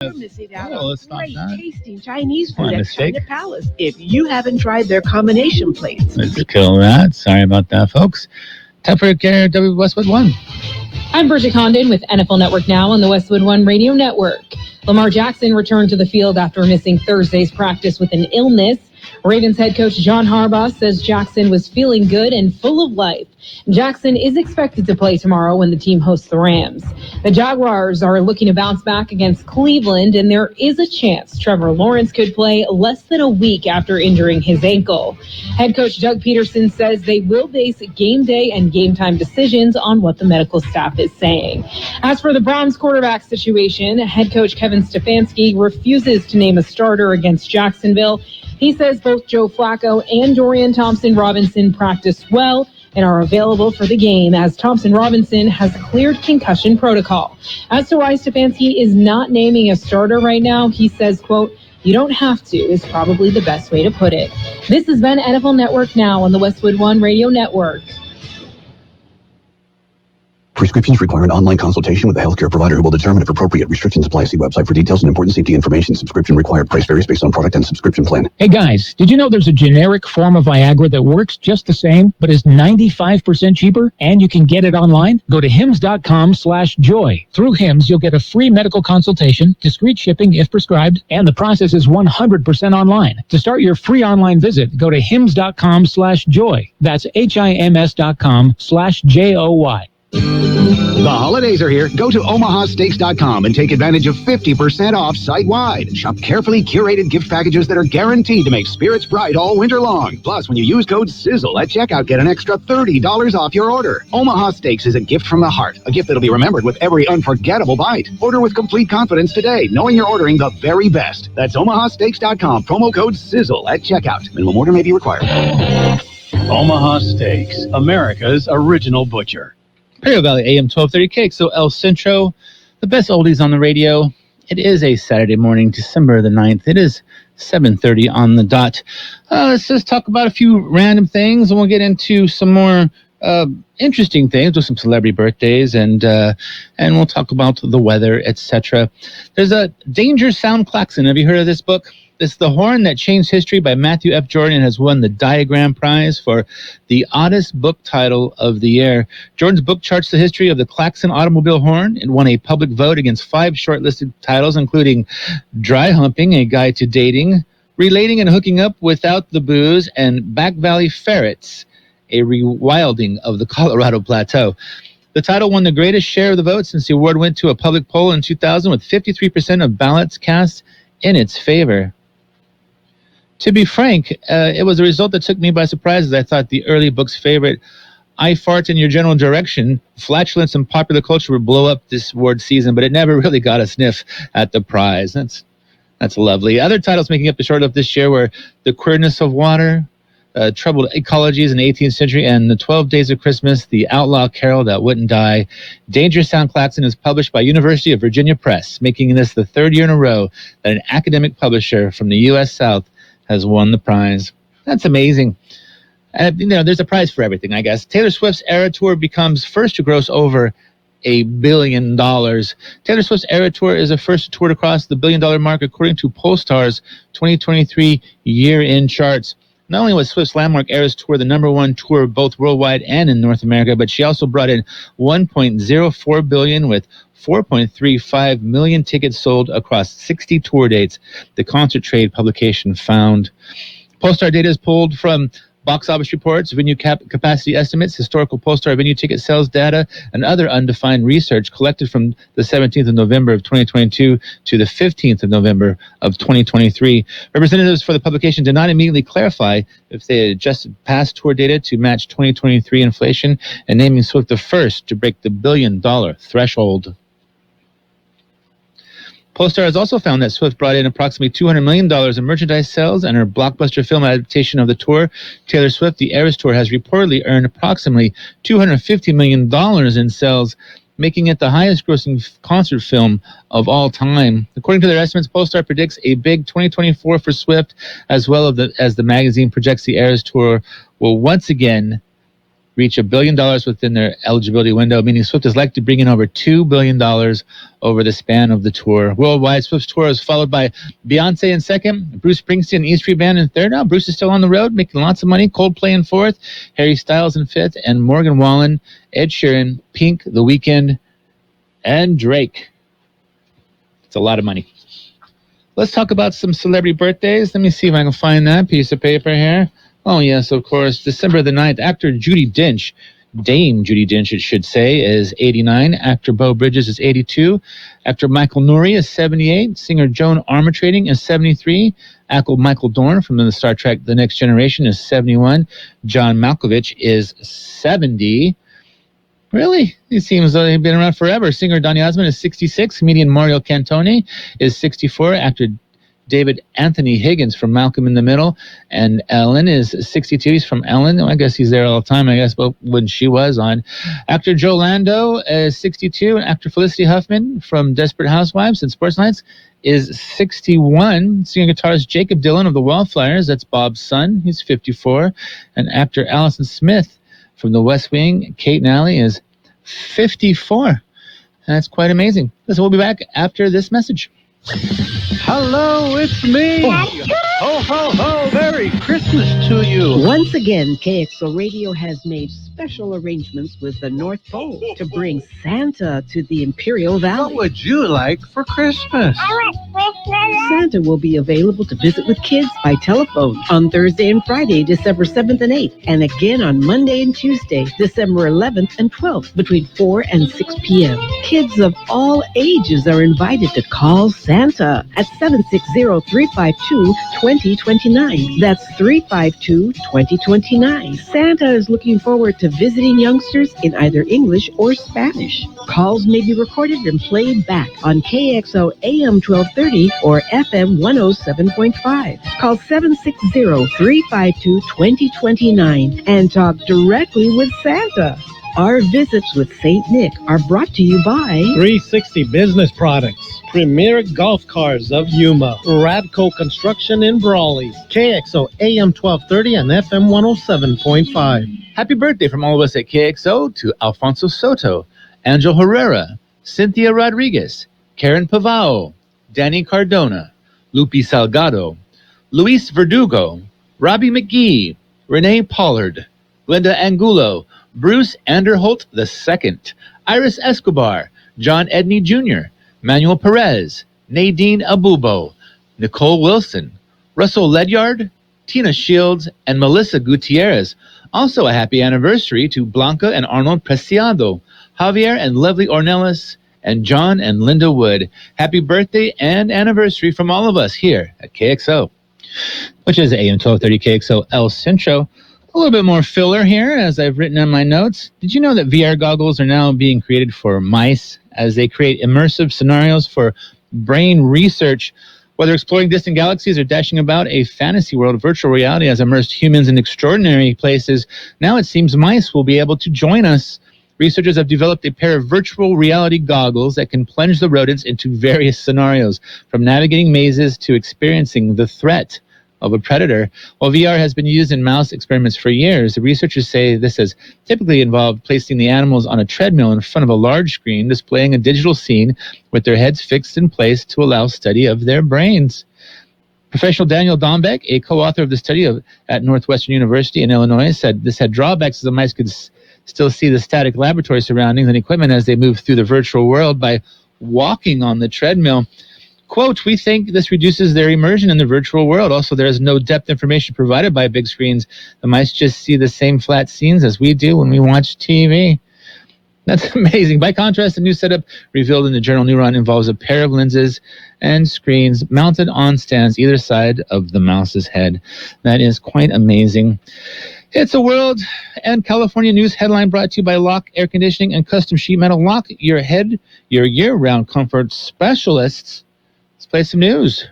You're missing out Oh, on let's stop great that. tasting Chinese My food at mistake. China Palace if you haven't tried their combination plates. Let's kill that. Sorry about that, folks. Time for W Westwood 1. I'm Bridget Condon with NFL Network Now on the Westwood One Radio Network. Lamar Jackson returned to the field after missing Thursday's practice with an illness. Ravens head coach John Harbaugh says Jackson was feeling good and full of life. Jackson is expected to play tomorrow when the team hosts the Rams. The Jaguars are looking to bounce back against Cleveland, and there is a chance Trevor Lawrence could play less than a week after injuring his ankle. Head coach Doug Peterson says they will base game day and game time decisions on what the medical staff is saying. As for the Browns quarterback situation, head coach Kevin Stefanski refuses to name a starter against Jacksonville. He says both Joe Flacco and Dorian Thompson-Robinson practiced well and are available for the game, as Thompson-Robinson has cleared concussion protocol. As to why Stefanski is not naming a starter right now, he says, quote, "You don't have to," is probably the best way to put it. This has been NFL Network Now on the Westwood One Radio Network. Prescriptions require an online consultation with a healthcare provider who will determine if appropriate. Restrictions apply. See website for details and important safety information. Subscription required. Price varies based on product and subscription plan. Hey guys, did you know there's a generic form of Viagra that works just the same, but is 95% cheaper, and you can get it online? Go to hims.com/joy. Through Hims, you'll get a free medical consultation, discreet shipping if prescribed, and the process is 100% online. To start your free online visit, go to hims.com/joy. That's HIMS.com/JOY. The holidays are here. Go to omahasteaks.com and take advantage of 50% off site-wide. Shop carefully curated gift packages that are guaranteed to make spirits bright all winter long. Plus, when you use code SIZZLE at checkout, get an extra $30 off your order. Omaha Steaks is a gift from the heart, a gift that'll be remembered with every unforgettable bite. Order with complete confidence today, knowing you're ordering the very best. That's omahasteaks.com, promo code SIZZLE at checkout. Minimum order may be required. Omaha Steaks, America's original butcher. Imperial Valley AM 1230 Kxo El Centro, the best oldies on the radio. It is a Saturday morning, December the 9th. It is 7:30 on the dot. Let's just talk about a few random things, and we'll get into some more interesting things with some celebrity birthdays, and we'll talk about the weather, etc. There's a Danger Sound Klaxon. Have you heard of this book? It's The Horn That Changed History by Matthew F. Jordan and has won the Diagram Prize for the oddest book title of the year. Jordan's book charts the history of the Klaxon automobile horn. It won a public vote against 5 shortlisted titles, including Dry Humping, A Guide to Dating, Relating and Hooking Up Without the Booze, and Back Valley Ferrets, a rewilding of the Colorado Plateau. The title won the greatest share of the vote since the award went to a public poll in 2000, with 53% of ballots cast in its favor. To be frank, it was a result that took me by surprise, as I thought the early book's favorite, I Fart in Your General Direction, flatulence and popular culture would blow up this award season, but it never really got a sniff at the prize. That's lovely. Other titles making up the shortlist this year were The Queerness of Water, Troubled Ecologies in the 18th Century, and The 12 Days of Christmas, The Outlaw Carol That Wouldn't Die. Danger Sound Klaxon is published by University of Virginia Press, making this the 3rd year in a row that an academic publisher from the U.S. South has won the prize. That's amazing. There's a prize for everything, I guess. Taylor Swift's Era Tour becomes first to gross over $1 billion. Taylor Swift's Era Tour is the first tour to cross the $1 billion mark, according to Pollstar's 2023 year-end charts. Not only was Swift's landmark Eras Tour the #1 tour both worldwide and in North America, but she also brought in $1.04 billion with 4.35 million tickets sold across 60 tour dates, the Concert Trade publication found. Pollstar data is pulled from box office reports, venue capacity estimates, historical Pollstar venue ticket sales data, and other undefined research collected from the 17th of November of 2022 to the 15th of November of 2023. Representatives for the publication did not immediately clarify if they had adjusted past tour data to match 2023 inflation, and naming Swift the first to break the $1 billion threshold. Pollstar has also found that Swift brought in approximately $200 million in merchandise sales, and her blockbuster film adaptation of the tour, Taylor Swift, The Eras Tour, has reportedly earned approximately $250 million in sales, making it the highest-grossing concert film of all time. According to their estimates, Pollstar predicts a big 2024 for Swift, as well as the magazine projects the Eras Tour will once again reach $1 billion within their eligibility window, meaning Swift is likely to bring in over $2 billion over the span of the tour. Worldwide, Swift's tour is followed by Beyonce in second, Bruce Springsteen and E Street Band in third. Now, Bruce is still on the road, making lots of money. Coldplay in fourth, Harry Styles in fifth, and Morgan Wallen, Ed Sheeran, Pink, The Weeknd, and Drake. It's a lot of money. Let's talk about some celebrity birthdays. Let me see if I can find that piece of paper here. Oh, yes, of course. December the 9th, actor Judi Dench, Dame Judi Dench, it should say, is 89. Actor Beau Bridges is 82. Actor Michael Nouri is 78. Singer Joan Armatrading is 73. Actor Michael Dorn from the Star Trek The Next Generation is 71. John Malkovich is 70. Really? It seems like they've been around forever. Singer Donny Osmond is 66. Comedian Mario Cantone is 64. Actor David Anthony Higgins from Malcolm in the Middle and Ellen is 62. He's from Ellen. I guess he's there all the time, I guess, but when she was on. Actor Joe Lando is 62. And actor Felicity Huffman from Desperate Housewives and Sports Nights is 61. Singer guitarist Jacob Dylan of the Wildflowers, that's Bob's son, he's 54. And actor Allison Smith from The West Wing, Kate Nally, is 54. That's quite amazing. So we'll be back after this message. Hello, it's me. Ho, ho, ho. Merry Christmas to you. Once again, Kxo Radio has made special arrangements with the North Pole to bring Santa to the Imperial Valley. What would you like for Christmas? Santa will be available to visit with kids by telephone on Thursday and Friday, December 7th and 8th, and again on Monday and Tuesday, December 11th and 12th, between 4 and 6 p.m. Kids of all ages are invited to call Santa at 760-352-2029. That's 352-2029. Santa is looking forward to visiting youngsters in either English or Spanish. Calls may be recorded and played back on KXO AM 1230 or FM 107.5. Call 760-352-2029 and talk directly with Santa. Our visits with St. Nick are brought to you by 360 Business Products, Premier Golf Cars of Yuma, Radco Construction in Brawley, KXO AM 1230 and FM 107.5. Happy birthday from all of us at KXO to Alfonso Soto, Angel Herrera, Cynthia Rodriguez, Karen Pavao, Danny Cardona, Lupi Salgado, Luis Verdugo, Robbie McGee, Renee Pollard, Linda Angulo, Bruce Anderholt II, Iris Escobar, John Edney Jr., Manuel Perez, Nadine Abubo, Nicole Wilson, Russell Ledyard, Tina Shields, and Melissa Gutierrez. Also a happy anniversary to Blanca and Arnold Preciado, Javier and Lovely Ornelas, and John and Linda Wood. Happy birthday and anniversary from all of us here at KXO, which is AM 1230 KXO El Centro. A little bit more filler here, as I've written on my notes. Did you know that VR goggles are now being created for mice as they create immersive scenarios for brain research? Whether exploring distant galaxies or dashing about a fantasy world, virtual reality has immersed humans in extraordinary places. Now it seems mice will be able to join us. Researchers have developed a pair of virtual reality goggles that can plunge the rodents into various scenarios, from navigating mazes to experiencing the threat of a predator. While VR has been used in mouse experiments for years, the researchers say this has typically involved placing the animals on a treadmill in front of a large screen, displaying a digital scene with their heads fixed in place to allow study of their brains. Professional Daniel Dombeck, a co-author of the study at Northwestern University in Illinois, said this had drawbacks as the mice could still see the static laboratory surroundings and equipment as they move through the virtual world by walking on the treadmill. Quote, "We think this reduces their immersion in the virtual world. Also, there is no depth information provided by big screens. The mice just see the same flat scenes as we do when we watch TV." That's amazing. By contrast, the new setup revealed in the journal Neuron involves a pair of lenses and screens mounted on stands either side of the mouse's head. That is quite amazing. It's a World and California news headline brought to you by Lock Air Conditioning and Custom Sheet Metal. Lock your head, your year-round comfort specialists. Let's play some news.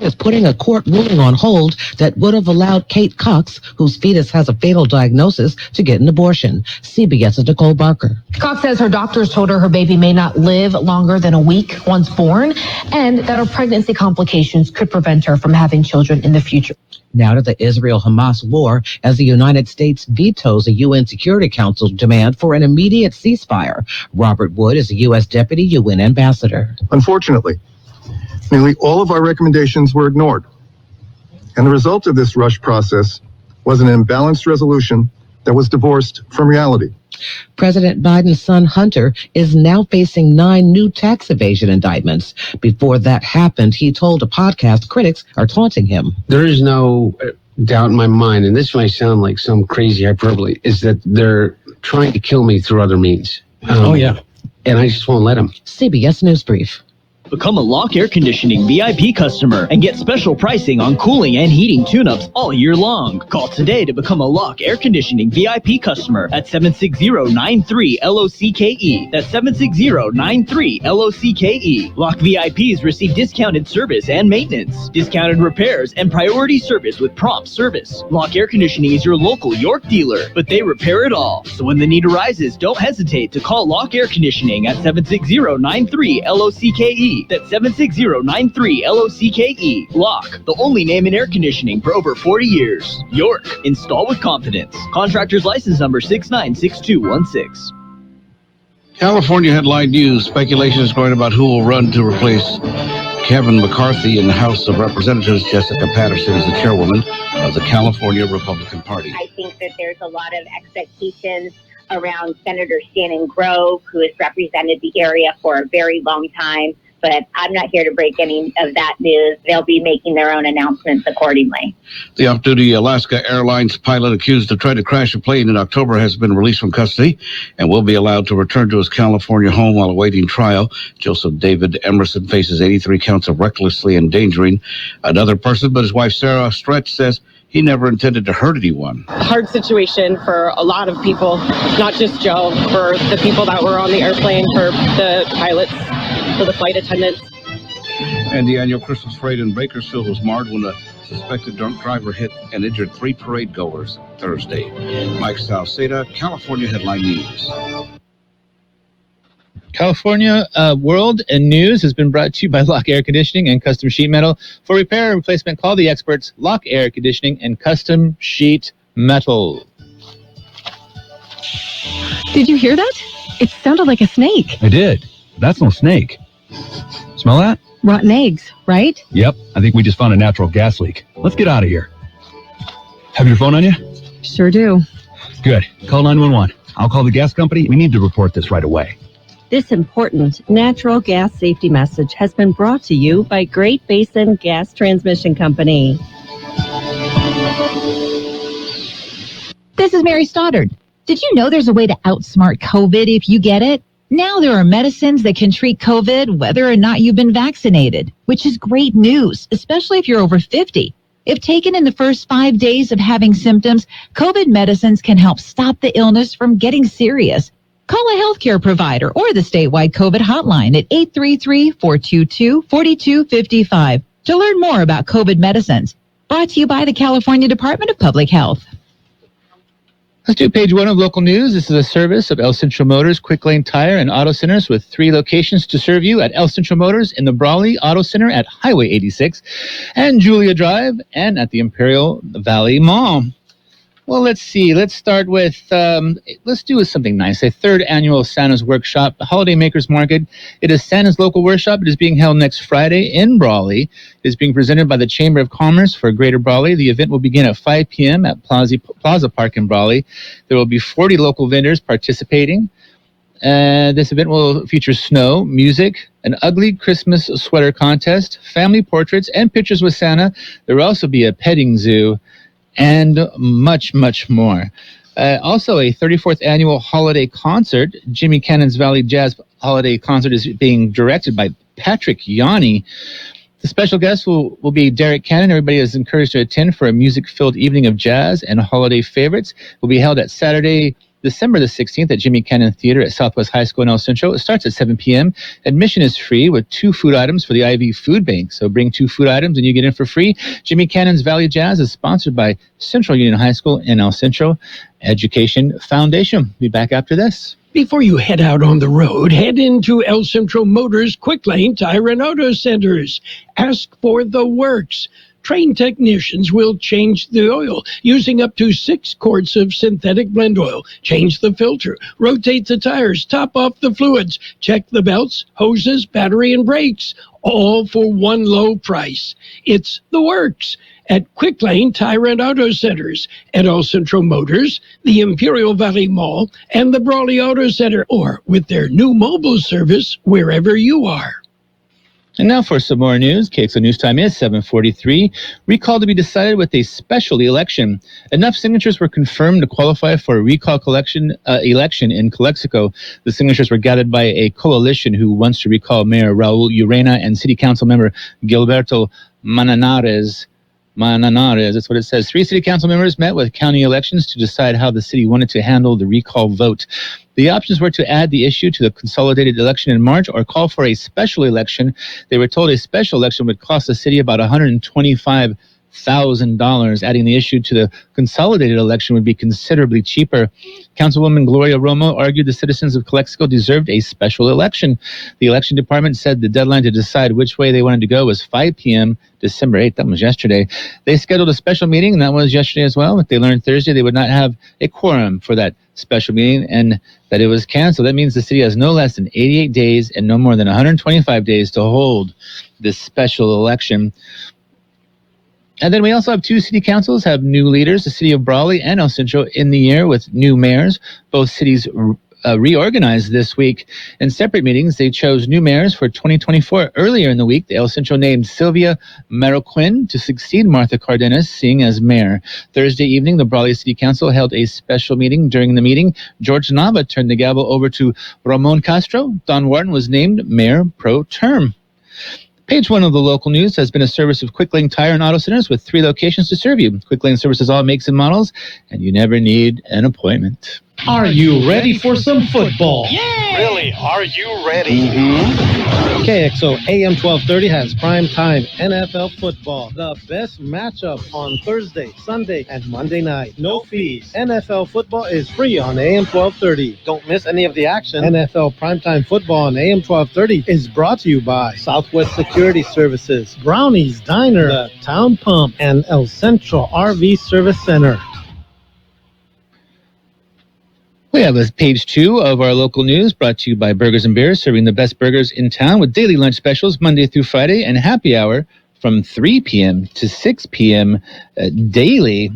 is putting a court ruling on hold that would have allowed Kate Cox, whose fetus has a fatal diagnosis, to get an abortion. CBS's Nicole Barker. Cox says her doctors told her baby may not live longer than a week once born, and that her pregnancy complications could prevent her from having children in the future. Now to the Israel-Hamas war, as the United States vetoes a UN Security Council demand for an immediate ceasefire. Robert Wood is a U.S. Deputy UN Ambassador. Unfortunately, nearly all of our recommendations were ignored. And the result of this rush process was an imbalanced resolution that was divorced from reality. President Biden's son Hunter is now facing 9 new tax evasion indictments. Before that happened, he told a podcast critics are taunting him. There is no doubt in my mind, and this might sound like some crazy hyperbole, is that they're trying to kill me through other means. And I just won't let them. CBS News Brief. Become a Lock Air Conditioning VIP customer and get special pricing on cooling and heating tune-ups all year long. Call today to become a Lock Air Conditioning VIP customer at 760-93-LOCKE. That's 760-93-LOCKE. Lock VIPs receive discounted service and maintenance, discounted repairs, and priority service with prompt service. Lock Air Conditioning is your local York dealer, but they repair it all. So when the need arises, don't hesitate to call Lock Air Conditioning at 760-93-LOCKE. That's 760-93-LOCKE. Lock, the only name in air conditioning for over 40 years. York, install with confidence. Contractor's license number 696216. California headline news. Speculation is growing about who will run to replace Kevin McCarthy in the House of Representatives. Jessica Patterson is the chairwoman of the California Republican Party. I think that there's a lot of expectations around Senator Shannon Grove, who has represented the area for a very long time. But I'm not here to break any of that news. They'll be making their own announcements accordingly. The off-duty Alaska Airlines pilot accused of trying to crash a plane in October has been released from custody and will be allowed to return to his California home while awaiting trial. Joseph David Emerson faces 83 counts of recklessly endangering another person, but his wife Sarah Stretch says he never intended to hurt anyone. Hard situation for a lot of people, not just Joe, for the people that were on the airplane, for the pilots, for the flight attendants. And the annual Christmas parade in Bakersfield was marred when a suspected drunk driver hit and injured 3 parade goers Thursday. Mike Salceda, California Headline News. California World and News has been brought to you by Lock Air Conditioning and Custom Sheet Metal. For repair and replacement, call the experts, Lock Air Conditioning and Custom Sheet Metal. Did you hear that? It sounded like a snake. I did. That's no snake. Smell that? Rotten eggs, right? Yep. I think we just found a natural gas leak. Let's get out of here. Have your phone on you? Sure do. Good. Call 911. I'll call the gas company. We need to report this right away. This important natural gas safety message has been brought to you by Great Basin Gas Transmission Company. This is Mary Stoddard. Did you know there's a way to outsmart COVID if you get it? Now there are medicines that can treat COVID whether or not you've been vaccinated, which is great news, especially if you're over 50. If taken in the first 5 days of having symptoms, COVID medicines can help stop the illness from getting serious. Call a healthcare provider or the statewide COVID hotline at 833-422-4255 to learn more about COVID medicines. Brought to you by the California Department of Public Health. Let's do page 1 of local news. This is a service of El Centro Motors, Quick Lane Tire, and Auto Centers with 3 locations to serve you at El Centro Motors in the Brawley Auto Center at Highway 86 and Julia Drive and at the Imperial Valley Mall. Well, let's see. Let's start with, let's do something nice. A 3rd annual Santa's Workshop, the Holiday Makers Market. It is Santa's local workshop. It is being held next Friday in Brawley. It is being presented by the Chamber of Commerce for Greater Brawley. The event will begin at 5 p.m. at Plaza Park in Brawley. There will be 40 local vendors participating. This event will feature snow, music, an ugly Christmas sweater contest, family portraits, and pictures with Santa. There will also be a petting zoo, and much, much more. Also, a 34th annual holiday concert. Jimmy Cannon's Valley Jazz Holiday Concert is being directed by Patrick Yanni. The special guest will be Derek Cannon. Everybody is encouraged to attend for a music-filled evening of jazz and holiday favorites. It will be held at Saturday, December the 16th at Jimmy Cannon Theater at Southwest High School in El Centro. It starts at 7 p.m. Admission is free with 2 food items for the IV Food Bank. So bring 2 food items and you get in for free. Jimmy Cannon's Valley Jazz is sponsored by Central Union High School in El Centro Education Foundation. Be back after this. Before you head out on the road, head into El Centro Motors Quick Lane Tire and Auto Centers. Ask for the works. Trained technicians will change the oil using up to 6 quarts of synthetic blend oil. Change the filter, rotate the tires, top off the fluids, check the belts, hoses, battery, and brakes, all for one low price. It's the works at Quick Lane Tire and Auto Centers, at El Centro Motors, the Imperial Valley Mall, and the Brawley Auto Center, or with their new mobile service wherever you are. And now for some more news. Kxo News Time is 7:43. Recall to be decided with a special election. Enough signatures were confirmed to qualify for a recall election in Calexico. The signatures were gathered by a coalition who wants to recall Mayor Raul Urena and City Council member Gilberto Mananares, that's what it says. 3 city council members met with county elections to decide how the city wanted to handle the recall vote. The options were to add the issue to the consolidated election in March or call for a special election. They were told a special election would cost the city about $125,000. Adding the issue to the consolidated election would be considerably cheaper. Councilwoman Gloria Romo argued the citizens of Calexico deserved a special election. The election department said the deadline to decide which way they wanted to go was 5 p.m. December 8th. That was yesterday. They scheduled a special meeting, and that was yesterday as well. But they learned Thursday they would not have a quorum for that special meeting and that it was canceled. That means the city has no less than 88 days and no more than 125 days to hold this special election. And then we also have 2 city councils have new leaders, the city of Brawley and El Centro in the year with new mayors. Both cities reorganized this week. In separate meetings, they chose new mayors for 2024. Earlier in the week, the El Centro named Sylvia Maroquin to succeed Martha Cardenas, seeing as mayor. Thursday evening, the Brawley City Council held a special meeting. During the meeting, George Nava turned the gavel over to Ramon Castro. Don Warren was named mayor pro tem. Page 1 of the local news has been a service of Quick Lane Tire and Auto Centers with 3 locations to serve you. Quick Lane services all makes and models, and you never need an appointment. Are you ready for some football? Yeah! Really, are you ready? KXO AM 1230 has primetime NFL football. The best matchup on Thursday, Sunday, and Monday night. No fees. NFL football is free on AM 1230. Don't miss any of the action. NFL primetime football on AM 1230 is brought to you by Southwest Security Services, Brownie's Diner, the Town Pump, and El Centro RV Service Center. We have a page 2 of our local news brought to you by Burgers and Beers, serving the best burgers in town with daily lunch specials Monday through Friday and happy hour from 3 p.m. to 6 p.m. Daily.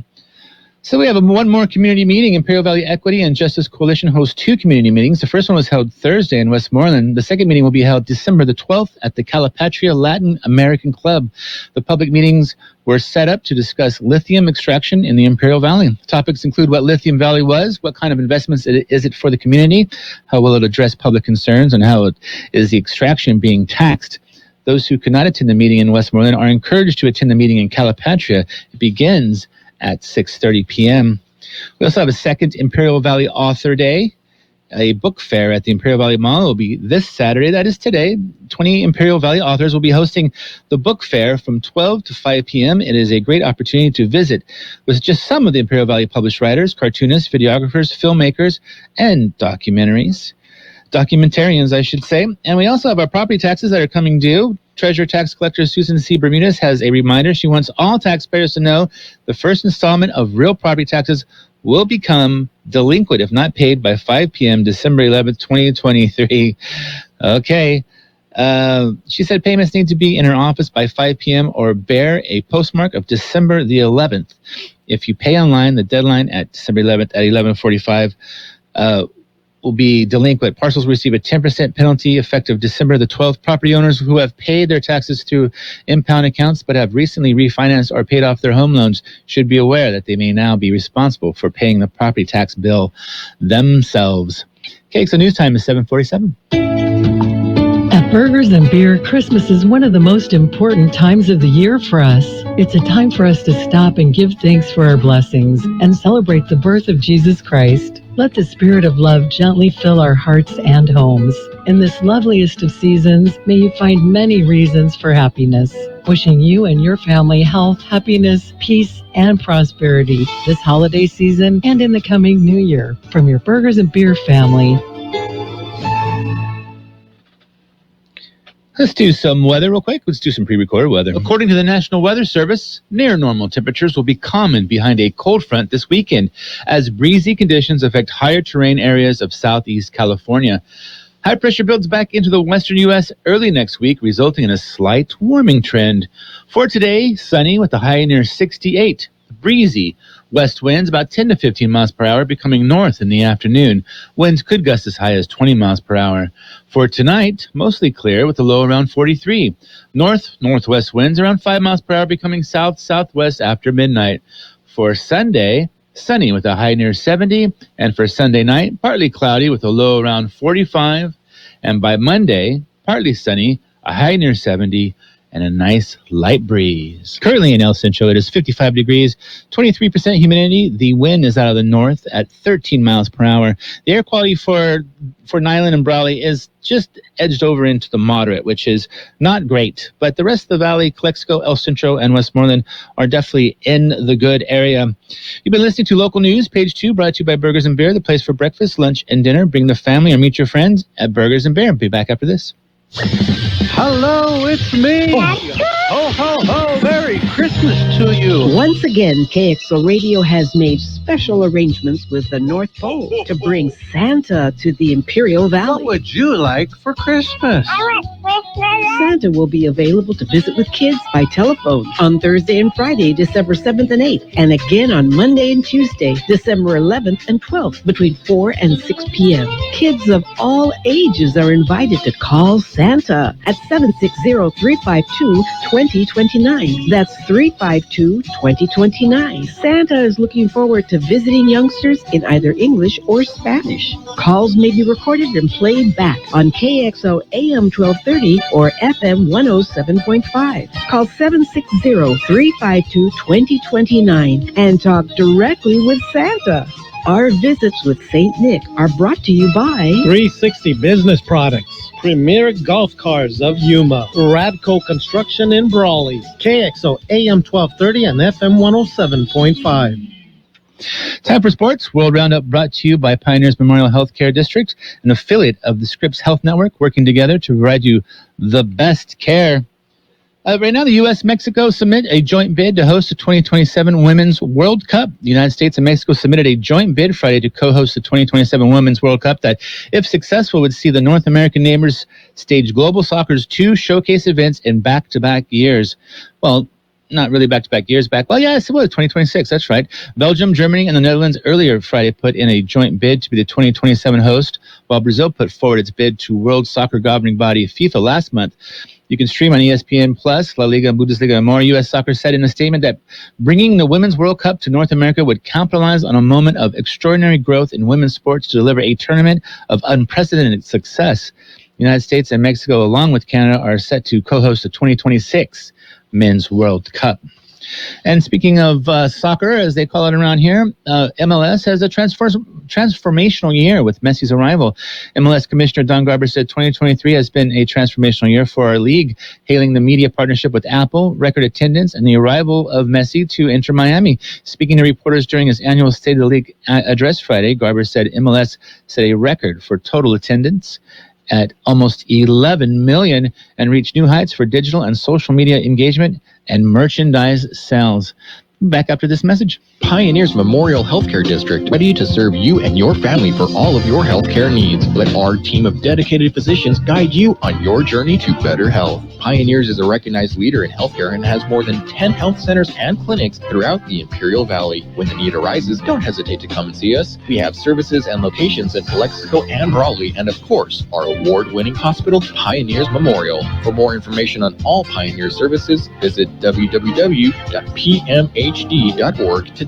So we have one more community meeting. Imperial Valley Equity and Justice Coalition hosts 2 community meetings. The first one was held Thursday in Westmoreland. The second meeting will be held December the 12th at the Calipatria Latin American Club. The public meetings were set up to discuss lithium extraction in the Imperial Valley. Topics include what Lithium Valley was, what kind of investments is it for the community, how will it address public concerns, and how is the extraction being taxed. Those who could not attend the meeting in Westmoreland are encouraged to attend the meeting in Calipatria. It begins at 6:30 p.m. We also have a second Imperial Valley Author Day. A book fair at the Imperial Valley Mall will be this Saturday. That is today. 20 Imperial Valley authors will be hosting the book fair from 12 to 5 p.m. It is a great opportunity to visit with just some of the Imperial Valley published writers, cartoonists, videographers, filmmakers, and documentarians, I should say. And we also have our property taxes that are coming due. Treasurer Tax Collector Susan C. Bermudez has a reminder. She wants all taxpayers to know the first installment of real property taxes will become delinquent if not paid by 5 p.m. December 11th, 2023. Okay. She said payments need to be in her office by 5 p.m. or bear a postmark of December the 11th. If you pay online, the deadline at December 11th at 11:45 will be delinquent. Parcels will receive a 10% penalty effective December the 12th. Property owners who have paid their taxes through impound accounts but have recently refinanced or paid off their home loans should be aware that they may now be responsible for paying the property tax bill themselves. Okay, so news time is 7:47. Burgers and beer, Christmas is one of the most important times of the year for us. It's a time for us to stop and give thanks for our blessings and celebrate the birth of Jesus Christ. Let the spirit of love gently fill our hearts and homes. In this loveliest of seasons, may you find many reasons for happiness. Wishing you and your family health, happiness, peace, and prosperity this holiday season and in the coming new year. From your Burgers and Beer family. Let's do some weather real quick. Let's do some pre-recorded weather. According to the National Weather Service, near normal temperatures will be common behind a cold front this weekend as breezy conditions affect higher terrain areas of southeast California. High pressure builds back into the western U.S. early next week, resulting in a slight warming trend. For today, sunny with a high near 68. Breezy. West winds about 10 to 15 miles per hour, becoming north in the afternoon. Winds could gust as high as 20 miles per hour. For tonight, mostly clear with a low around 43. Northwest winds around 5 miles per hour, becoming south-southwest after midnight. For Sunday, sunny with a high near 70. And for Sunday night, partly cloudy with a low around 45. And by Monday, partly sunny, a high near 70. And a nice light breeze. Currently in El Centro, it is 55 degrees, 23% humidity. The wind is out of the north at 13 miles per hour. The air quality for Nyland and Brawley is just edged over into the moderate, which is not great. But the rest of the valley, Calexico, El Centro, and Westmoreland are definitely in the good area. You've been listening to Local News, Page 2, brought to you by Burgers and Beer, the place for breakfast, lunch, and dinner. Bring the family or meet your friends at Burgers and Beer. Be back after this. Hello, it's me. Ho, ho, ho, Merry Christmas to you. Once again, Kxo Radio has made special arrangements with the North Pole to bring Santa to the Imperial Valley. What would you like for Christmas? Santa will be available to visit with kids by telephone on Thursday and Friday, December 7th and 8th, and again on Monday and Tuesday, December 11th and 12th, between 4 and 6 p.m. Kids of all ages are invited to call Santa at 760-352-2029. That's 352-2029. Santa is looking forward to visiting youngsters in either English or Spanish. Calls may be recorded and played back on KXO AM 1230 or FM 107.5. Call 760-352-2029 and talk directly with Santa. Our visits with St. Nick are brought to you by 360 Business Products, Premier Golf Cars of Yuma, Radco Construction in Brawley, KXO AM 1230 and FM 107.5. Time for sports. World Roundup brought to you by Pioneers Memorial Healthcare District, an affiliate of the Scripps Health Network, working together to provide you the best care. Right now, the U.S.-Mexico submit a joint bid to host the 2027 Women's World Cup. The United States and Mexico submitted a joint bid Friday to co-host the 2027 Women's World Cup that, if successful, would see the North American neighbors stage global soccer's two showcase events in back-to-back years. Well, not really back-to-back years back. Well, yes, it was 2026. That's right. Belgium, Germany, and the Netherlands earlier Friday put in a joint bid to be the 2027 host, while Brazil put forward its bid to World Soccer governing body FIFA last month. You can stream on ESPN Plus, La Liga, Bundesliga, and more. U.S. Soccer said in a statement that bringing the Women's World Cup to North America would capitalize on a moment of extraordinary growth in women's sports to deliver a tournament of unprecedented success. The United States and Mexico, along with Canada, are set to co-host the 2026 Men's World Cup. And speaking of soccer, as they call it around here, MLS has a transformational year with Messi's arrival. MLS Commissioner Don Garber said 2023 has been a transformational year for our league, hailing the media partnership with Apple, record attendance, and the arrival of Messi to Inter Miami. Speaking to reporters during his annual State of the League address Friday, Garber said MLS set a record for total attendance at almost 11 million and reached new heights for digital and social media engagement and merchandise sales. Back after this message. Pioneers Memorial Healthcare District, ready to serve you and your family for all of your healthcare needs. Let our team of dedicated physicians guide you on your journey to better health. Pioneers is a recognized leader in healthcare and has more than 10 health centers and clinics throughout the Imperial Valley. When the need arises, don't hesitate to come and see us. We have services and locations in Calexico and Brawley, and of course, our award-winning hospital, Pioneers Memorial. For more information on all Pioneer services, visit www.pmhd.org today.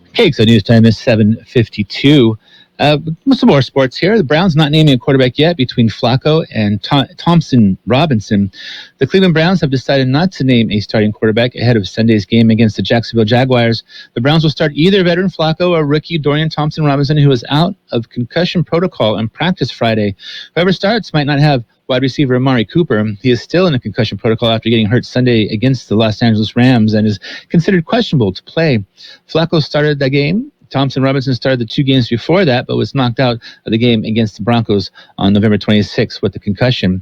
Okay, so news time is 7:52. Some more sports here. The Browns not naming a quarterback yet between Flacco and Thompson Robinson. The Cleveland Browns have decided not to name a starting quarterback ahead of Sunday's game against the Jacksonville Jaguars. The Browns will start either veteran Flacco or rookie Dorian Thompson-Robinson, who is out of concussion protocol and practice Friday. Whoever starts might not have wide receiver Amari Cooper. He is still in a concussion protocol after getting hurt Sunday against the Los Angeles Rams and is considered questionable to play. Flacco started that game. Thompson-Robinson started the 2 games before that, but was knocked out of the game against the Broncos on November 26th with the concussion.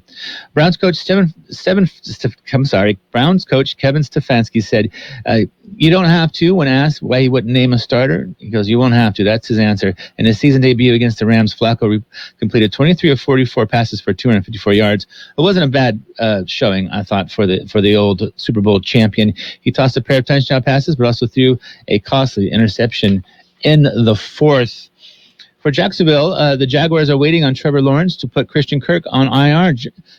Browns coach Kevin Stefanski said, you don't have to. When asked why he wouldn't name a starter, he goes, you won't have to. That's his answer. In his season debut against the Rams, Flacco completed 23 of 44 passes for 254 yards. It wasn't a bad showing, I thought, for the old Super Bowl champion. He tossed a pair of touchdown passes, but also threw a costly interception in the 4th. For Jacksonville, the Jaguars are waiting on Trevor Lawrence to put Christian Kirk on IR.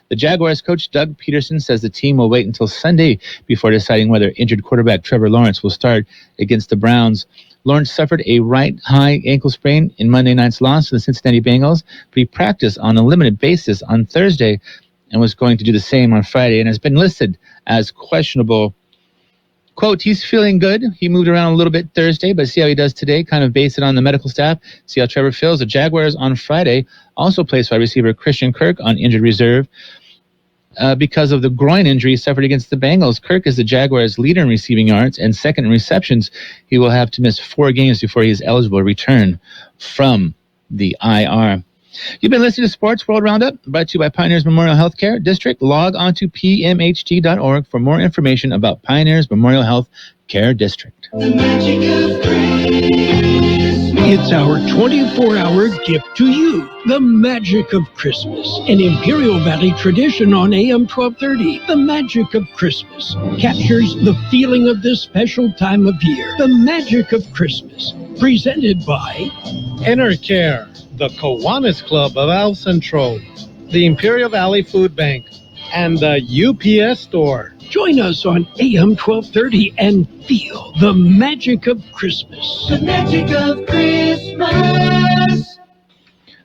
The Jaguars coach Doug Peterson says the team will wait until Sunday before deciding whether injured quarterback Trevor Lawrence will start against the Browns. Lawrence suffered a right high ankle sprain in Monday night's loss to the Cincinnati Bengals, but he practiced on a limited basis on Thursday and was going to do the same on Friday and has been listed as questionable. Quote, he's feeling good. He moved around a little bit Thursday, but see how he does today. Kind of base it on the medical staff. See how Trevor feels. The Jaguars on Friday also placed wide receiver Christian Kirk on injured reserve because of the groin injury suffered against the Bengals. Kirk is the Jaguars' leader in receiving yards and second in receptions. He will have to miss 4 games before he is eligible to return from the IR. You've been listening to Sports World Roundup, brought to you by Pioneers Memorial Healthcare District. Log on to pmht.org for more information about Pioneers Memorial Health Care District. It's our 24-hour gift to you, the magic of Christmas. An Imperial Valley tradition on AM 1230. The magic of Christmas captures the feeling of this special time of year. The magic of Christmas, presented by Enercare, the Kiwanis Club of El Centro, the Imperial Valley Food Bank, and the UPS Store. Join us on AM 1230 and feel the magic of Christmas. The magic of Christmas.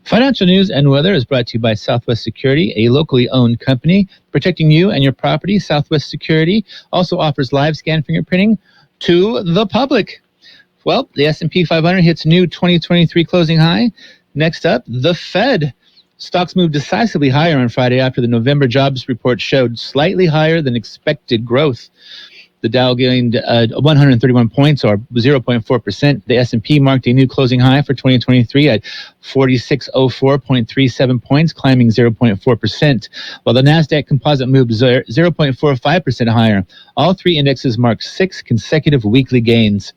Financial news and weather is brought to you by Southwest Security, a locally owned company protecting you and your property. Southwest Security also offers live scan fingerprinting to the public. Well, the S&P 500 hits new 2023 closing high. Next up, the Fed. Stocks moved decisively higher on Friday after the November jobs report showed slightly higher than expected growth. The Dow gained 131 points, or 0.4%. The S&P marked a new closing high for 2023 at 4604.37 points, climbing 0.4%, while the Nasdaq Composite moved 0.45% higher. All 3 indexes marked 6 consecutive weekly gains.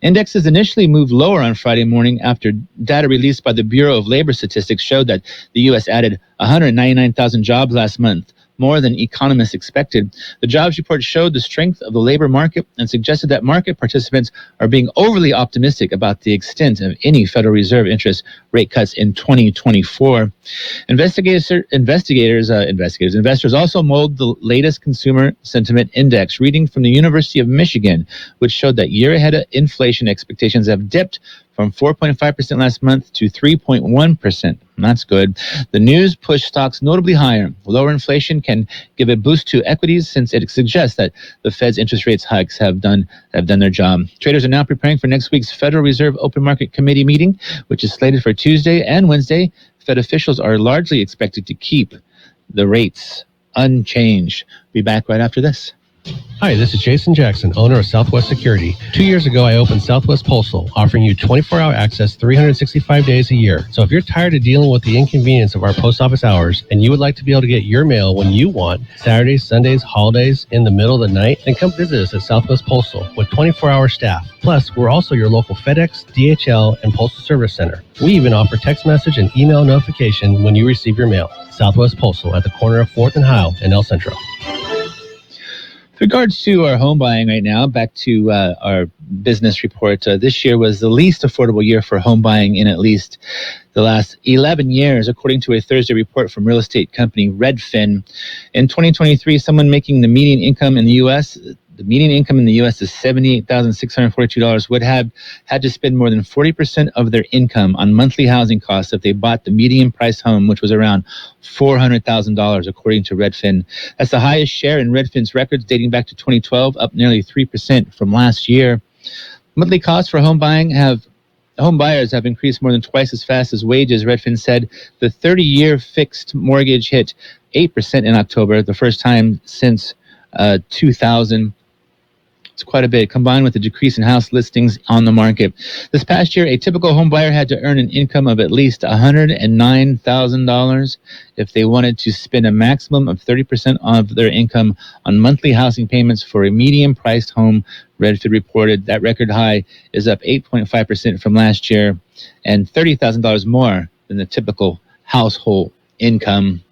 Indexes initially moved lower on Friday morning after data released by the Bureau of Labor Statistics showed that the U.S. added 199,000 jobs last month, more than economists expected. The jobs report showed the strength of the labor market and suggested that market participants are being overly optimistic about the extent of any Federal Reserve interest rate cuts in 2024. Investors also mulled the latest consumer sentiment index reading from the University of Michigan, which showed that year-ahead inflation expectations have dipped from 4.5% last month to 3.1%. That's good. The news pushed stocks notably higher. Lower inflation can give a boost to equities since it suggests that the Fed's interest rates hikes have done their job. Traders are now preparing for next week's Federal Reserve Open Market Committee meeting, which is slated for Tuesday and Wednesday. Fed officials are largely expected to keep the rates unchanged. Be back right after this. Hi, this is Jason Jackson, owner of Southwest Security. 2 years ago, I opened Southwest Postal, offering you 24-hour access 365 days a year. So if you're tired of dealing with the inconvenience of our post office hours and you would like to be able to get your mail when you want, Saturdays, Sundays, holidays, in the middle of the night, then come visit us at Southwest Postal with 24-hour staff. Plus, we're also your local FedEx, DHL, and Postal Service Center. We even offer text message and email notification when you receive your mail. Southwest Postal at the corner of 4th and Heil in El Centro. With regards to our home buying right now, back to our business report, this year was the least affordable year for home buying in at least the last 11 years, according to a Thursday report from real estate company Redfin. In 2023, someone making the median income in the U.S., The median income in the U.S. is $78,642, would have had to spend more than 40% of their income on monthly housing costs if they bought the median price home, which was around $400,000, according to Redfin. That's the highest share in Redfin's records dating back to 2012, up nearly 3% from last year. Monthly costs for home buyers have increased more than twice as fast as wages, Redfin said. The 30-year fixed mortgage hit 8% in October, the first time since 2000. It's quite a bit, combined with the decrease in house listings on the market. This past year, a typical home buyer had to earn an income of at least $109,000 if they wanted to spend a maximum of 30% of their income on monthly housing payments for a medium-priced home. Redfin reported that record high is up 8.5% from last year and $30,000 more than the typical household income.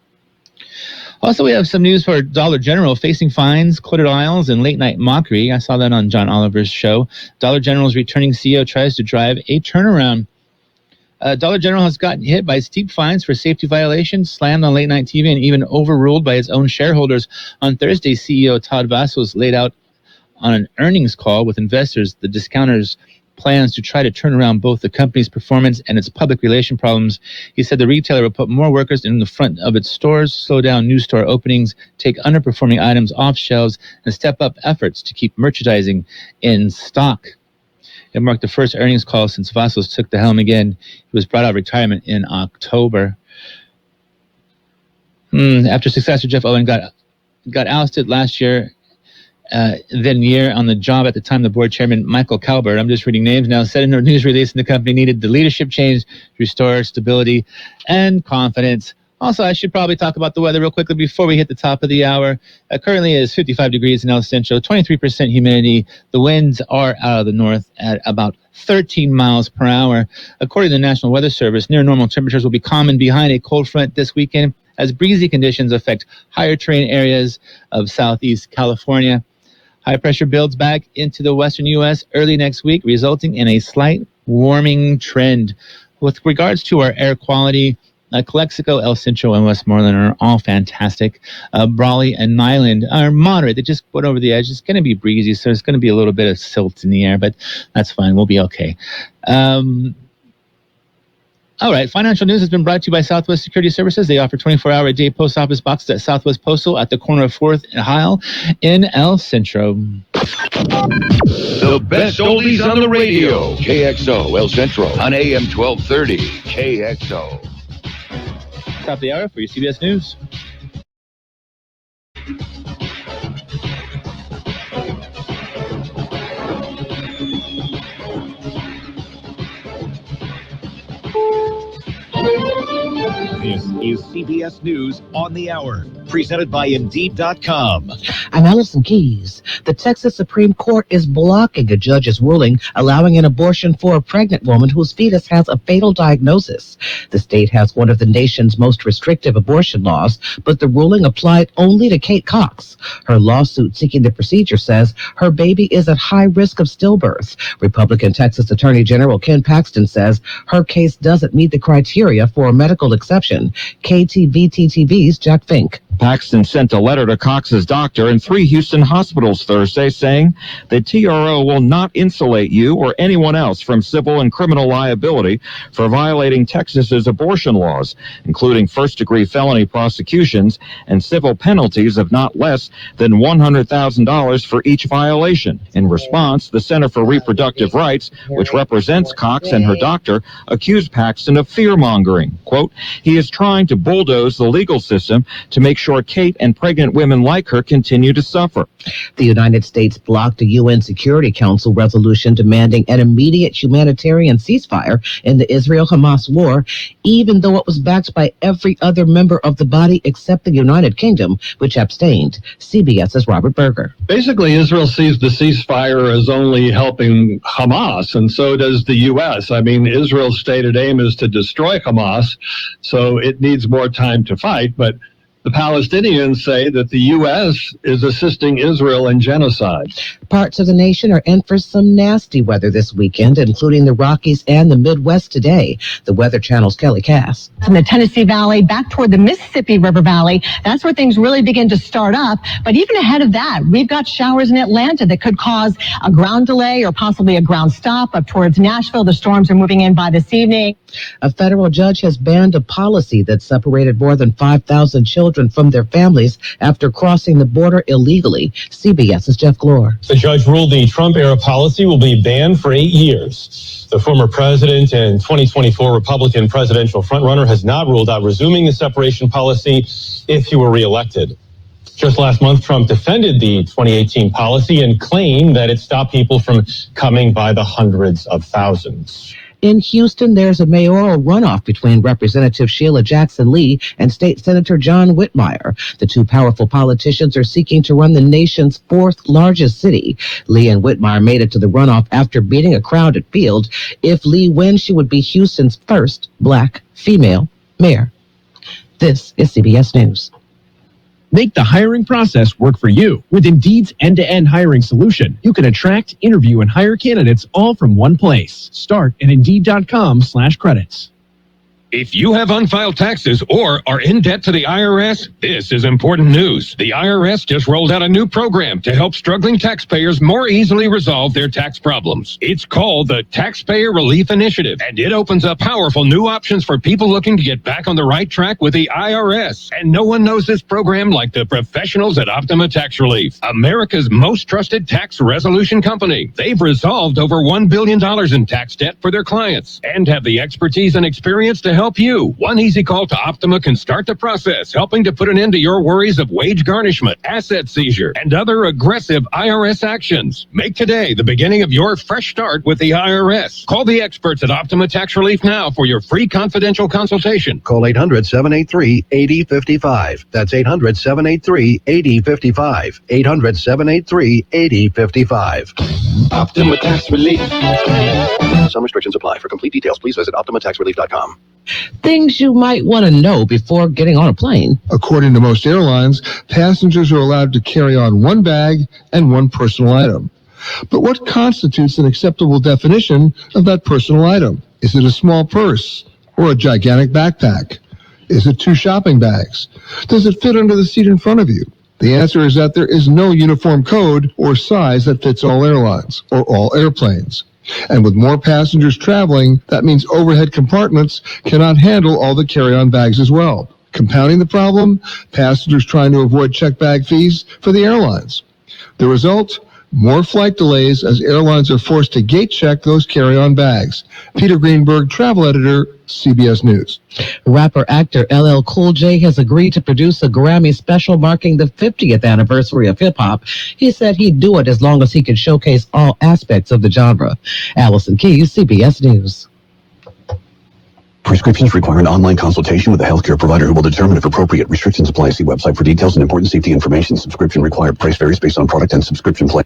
Also, we have some news for Dollar General facing fines, cluttered aisles, and late-night mockery. I saw that on John Oliver's show. Dollar General's returning CEO tries to drive a turnaround. Dollar General has gotten hit by steep fines for safety violations, slammed on late-night TV, and even overruled by its own shareholders. On Thursday, CEO Todd Vassos laid out on an earnings call with investors the discounter's plans to try to turn around both the company's performance and its public relation problems. He said the retailer will put more workers in the front of its stores, slow down new store openings, take underperforming items off shelves, and step up efforts to keep merchandising in stock. It marked the first earnings call since Vassos took the helm again. He was brought out of retirement in October. After successor Jeff Owen got ousted last year, then year on the job at the time, the board chairman, Michael Calbert, I'm just reading names now, said in a news release the company needed the leadership change to restore stability and confidence. Also, I should probably talk about the weather real quickly before we hit the top of the hour. Currently it is 55 degrees in El Centro, 23% humidity. The winds are out of the north at about 13 miles per hour. According to the National Weather Service, near normal temperatures will be common behind a cold front this weekend as breezy conditions affect higher terrain areas of southeast California. High pressure builds back into the western U.S. early next week, resulting in a slight warming trend. With regards to our air quality, Calexico, El Centro, and Westmoreland are all fantastic. Brawley and Nyland are moderate. They just put over the edge. It's going to be breezy, so there's going to be a little bit of silt in the air, but that's fine. We'll be okay. All right, financial news has been brought to you by Southwest Security Services. They offer 24-hour-a-day post office boxes at Southwest Postal at the corner of 4th and Heil in El Centro. The best oldies on the radio. KXO El Centro on AM 1230. KXO. Top of the hour for your CBS News. This is CBS News on the Hour, presented by Indeed.com. I'm Allison Keys. The Texas Supreme Court is blocking a judge's ruling allowing an abortion for a pregnant woman whose fetus has a fatal diagnosis. The state has one of the nation's most restrictive abortion laws, but the ruling applied only to Kate Cox. Her lawsuit seeking the procedure says her baby is at high risk of stillbirth. Republican Texas Attorney General Ken Paxton says her case doesn't meet the criteria for a medical exception. KTVT-TV's Jack Fink. Paxton sent a letter to Cox's doctor in 3 Houston hospitals Thursday saying the TRO will not insulate you or anyone else from civil and criminal liability for violating Texas's abortion laws, including first-degree felony prosecutions and civil penalties of not less than $100,000 for each violation. In response, the Center for Reproductive Rights, which represents Cox and her doctor, accused Paxton of fear-mongering. Quote, he is trying to bulldoze the legal system to make sure Kate and pregnant women like her continue to suffer. The United States blocked a UN Security Council resolution demanding an immediate humanitarian ceasefire in the Israel-Hamas war, even though it was backed by every other member of the body except the United Kingdom, which abstained. CBS's Robert Berger. Basically, Israel sees the ceasefire as only helping Hamas, and so does the U.S. I mean, Israel's stated aim is to destroy Hamas, so it needs more time to fight, but The Palestinians say that the U.S. is assisting Israel in genocide. Parts of the nation are in for some nasty weather this weekend, including the Rockies and the Midwest today. The Weather Channel's Kelly Cass. From the Tennessee Valley back toward the Mississippi River Valley, that's where things really begin to start up. But even ahead of that, we've got showers in Atlanta that could cause a ground delay or possibly a ground stop up towards Nashville. The storms are moving in by this evening. A federal judge has banned a policy that separated more than 5,000 children from their families after crossing the border illegally. CBS's Jeff Glore. The judge ruled the Trump-era policy will be banned for 8 years. The former president and 2024 Republican presidential frontrunner has not ruled out resuming the separation policy if he were reelected. Just last month, Trump defended the 2018 policy and claimed that it stopped people from coming by the hundreds of thousands. In Houston, there's a mayoral runoff between Representative Sheila Jackson Lee and State Senator John Whitmire. The two powerful politicians are seeking to run the nation's fourth largest city. Lee and Whitmire made it to the runoff after beating a crowded field. If Lee wins, she would be Houston's first black female mayor. This is CBS News. Make the hiring process work for you. With Indeed's end-to-end hiring solution, you can attract, interview, and hire candidates all from one place. Start at Indeed.com/credits. If you have unfiled taxes or are in debt to the IRS, this is important news. The IRS just rolled out a new program to help struggling taxpayers more easily resolve their tax problems. It's called the Taxpayer Relief Initiative, and it opens up powerful new options for people looking to get back on the right track with the IRS. And no one knows this program like the professionals at Optima Tax Relief, America's most trusted tax resolution company. They've resolved over $1 billion in tax debt for their clients and have the expertise and experience to help you. One easy call to Optima can start the process, helping to put an end to your worries of wage garnishment, asset seizure, and other aggressive IRS actions. Make today the beginning of your fresh start with the IRS. Call the experts at Optima Tax Relief now for your free confidential consultation. Call 800-783-8055. That's 800-783-8055. 800-783-8055. Optima Tax Relief. Some restrictions apply. For complete details, please visit OptimaTaxRelief.com. Things you might want to know before getting on a plane. According to most airlines, passengers are allowed to carry on one bag and one personal item. But what constitutes an acceptable definition of that personal item? Is it a small purse or a gigantic backpack? Is it 2 shopping bags? Does it fit under the seat in front of you? The answer is that there is no uniform code or size that fits all airlines or all airplanes. And with more passengers traveling, that means overhead compartments cannot handle all the carry-on bags as well. Compounding the problem, passengers trying to avoid checked bag fees for the airlines. The result? More flight delays as airlines are forced to gate check those carry-on bags. Peter Greenberg, travel editor, CBS News. Rapper-actor LL Cool J has agreed to produce a Grammy special marking the 50th anniversary of hip-hop. He said he'd do it as long as he could showcase all aspects of the genre. Allison Keyes, CBS News. Prescriptions require an online consultation with a healthcare provider who will determine if appropriate. Restrictions apply. See website for details and important safety information. Subscription required. Price varies based on product and subscription plan.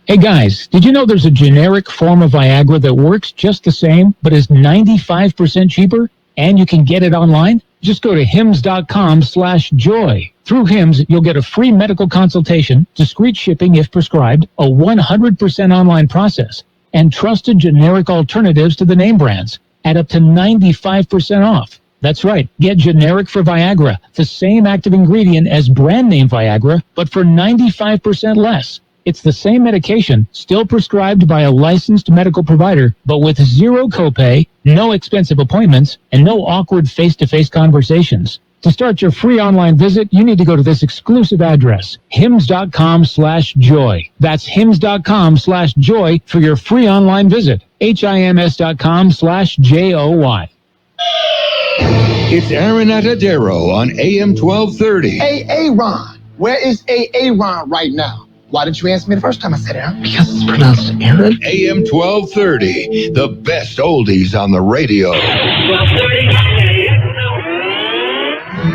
Hey guys, did you know there's a generic form of Viagra that works just the same, but is 95% cheaper? And you can get it online? Just go to hims.com/joy. Through Hims, you'll get a free medical consultation, discreet shipping if prescribed, a 100% online process, and trusted generic alternatives to the name brands at up to 95% off. That's right. Get generic for Viagra, the same active ingredient as brand name Viagra, but for 95% less. It's the same medication, still prescribed by a licensed medical provider, but with zero copay, no expensive appointments, and no awkward face-to-face conversations. To start your free online visit, you need to go to this exclusive address, hims.com/joy. That's hims.com/joy for your free online visit. HIMS.com/JOY. It's Aaron Atadero on AM 1230. Hey, Aaron. Where is Aaron right now? Why didn't you answer me the first time I said Aaron? Because it's pronounced Aaron. AM 1230, the best oldies on the radio. 1230.